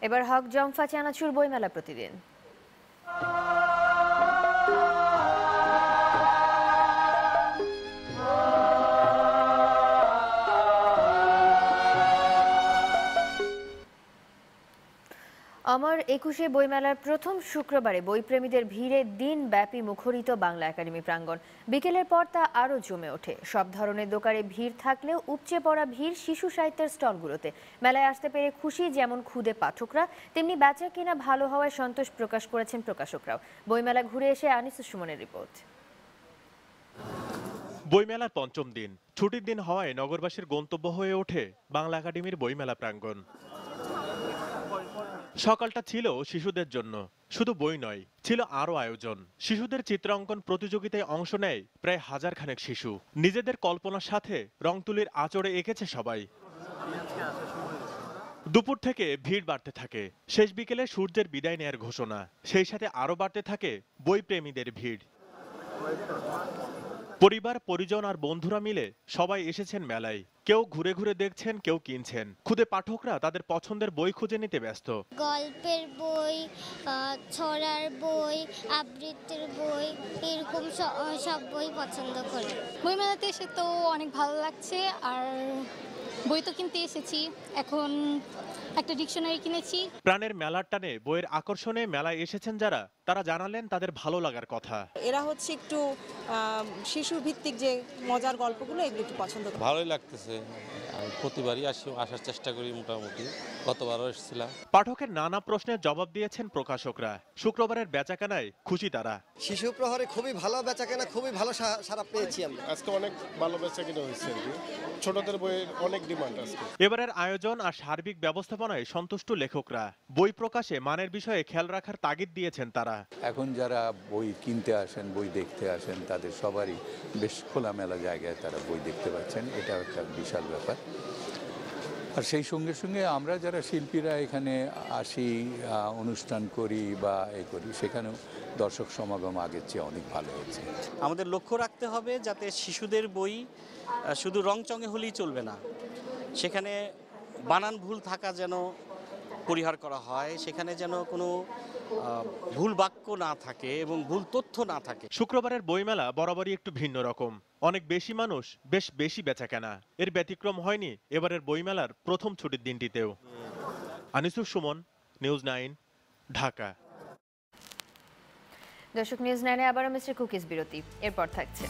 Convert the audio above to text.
এবার হক জংফা চানাচুর বইমেলা প্রতিদিন। অমর ২১ বইমেলার প্রথম শুক্রবারে বইপ্রেমীদের ভিড়ে দিনব্যাপী মুখরিত বাংলা একাডেমি প্রাঙ্গণ। বিকেলের পর তা আরও জমে ওঠে। সব ধরনের দোকানে ভিড় থাকলেও উপচে পড়া ভিড় শিশু সাহিত্যের স্টলগুলোতে। মেলায় আসতে পেরে খুশি যেমন ক্ষুদে পাঠকরা, তেমনি বেচা কেনা ভালো হওয়ায় সন্তোষ প্রকাশ করেছেন প্রকাশকরাও। বইমেলা ঘুরে এসে আনিসুর সুমনের রিপোর্ট। বইমেলার পঞ্চম দিন, ছুটির দিন হওয়ায় নগরবাসীর গন্তব্য হয়ে ওঠে বাংলা একাডেমির বইমেলা প্রাঙ্গণ। সকালটা ছিল শিশুদের জন্য, শুধু বই নয়, ছিল আরও আয়োজন। শিশুদের চিত্রাঙ্কন প্রতিযোগিতায় অংশ নেয় প্রায় 1000 খানেক শিশু। নিজেদের কল্পনার সাথে রং তুলির আঁচড়ে এঁকেছে সবাই। দুপুর থেকে ভিড় বাড়তে থাকে। শেষ বিকেলে সূর্যের বিদায় নেয়ার ঘোষণা, সেই সাথে আরও বাড়তে থাকে বইপ্রেমীদের ভিড়। পরিবার, পরিজন আর বন্ধুরা মিলে সবাই এসেছেন মেলায়। কেউ ঘুরে ঘুরে দেখছেন, কেউ কিনছেন। খুদে পাঠকরা তাদের পছন্দের বই খুঁজে নিতে ব্যস্ত। গল্পের বই, ছড়ার বই, আবৃত্তির বই, এরকম সব বই পছন্দ করি। বইমেলাতে এসে তো অনেক ভালো লাগছে, আর বই তো কিনতে এসেছি। এখন একটা ডিকশনারি কিনেছি। প্রাণের মেলার টানে বইয়ের আকর্ষণে মেলায় এসেছেন যারা, তারা জানালেন তাদের ভালো লাগার কথা। এরা হচ্ছে একটু শিশু ভিত্তিক যে মজার গল্পগুলো, এগুলো একটু পছন্দ করে। ভালোই লাগতেছে। আমি প্রতিবারই আসার চেষ্টা করি, মোটামুটি গতবারও এসেছিলাম। পাঠকের নানা প্রশ্নের জবাব দিয়েছেন প্রকাশকরা। শুক্রবারের বেচাকেনায় খুশি তারা। শিশু প্রহরে খুবই ভালো বেচাকেনা, খুবই ভালো সাড়া পেয়েছি আমরা। আজকে অনেক ভালো বেচাকেনা হয়েছে। ছোটদের বইয়ের অনেক ডিমান্ড আছে। এবারের আয়োজন আর সার্বিক ব্যবস্থাপনায় সন্তুষ্ট লেখকরা। বই প্রকাশে মানের বিষয়ে খেয়াল রাখার তাগিদ দিয়েছেন তারা। এখন যারা বই কিনতে আসেন, বই দেখতে আসেন, তাদের সবারই বেশ খোলামেলা জায়গায় তারা বই দেখতে পাচ্ছেন, এটা একটা বিশাল ব্যাপার। আর সেই সঙ্গে সঙ্গে আমরা যারা শিল্পীরা এখানে আসি, অনুষ্ঠান করি বা করি, সেখানেও দর্শক সমাগম আগের চেয়ে অনেক ভালো হচ্ছে। আমাদের লক্ষ্য রাখতে হবে যাতে শিশুদের বই শুধু রংচঙে হলেই চলবে না, সেখানে বানান ভুল থাকা যেন পরিহার করা হয়, সেখানে যেন কোনো ভুল বাক্য না থাকে এবং ভুল তথ্য না থাকে। শুক্রবারের বইমেলা বরাবরই একটু ভিন্ন রকম। অনেক বেশি মানুষ, বেশ বেশি বেচাকেনা। এর ব্যতিক্রম হয়নি এবারের বইমেলার প্রথম ছুটির দিনটিতেও। আনিসুর সুমন, নিউজ 9, ঢাকা। দর্শক, নিউজ 9-এ আবারও মিস্টার কুকিজ বিরতি, এরপর থাকছে।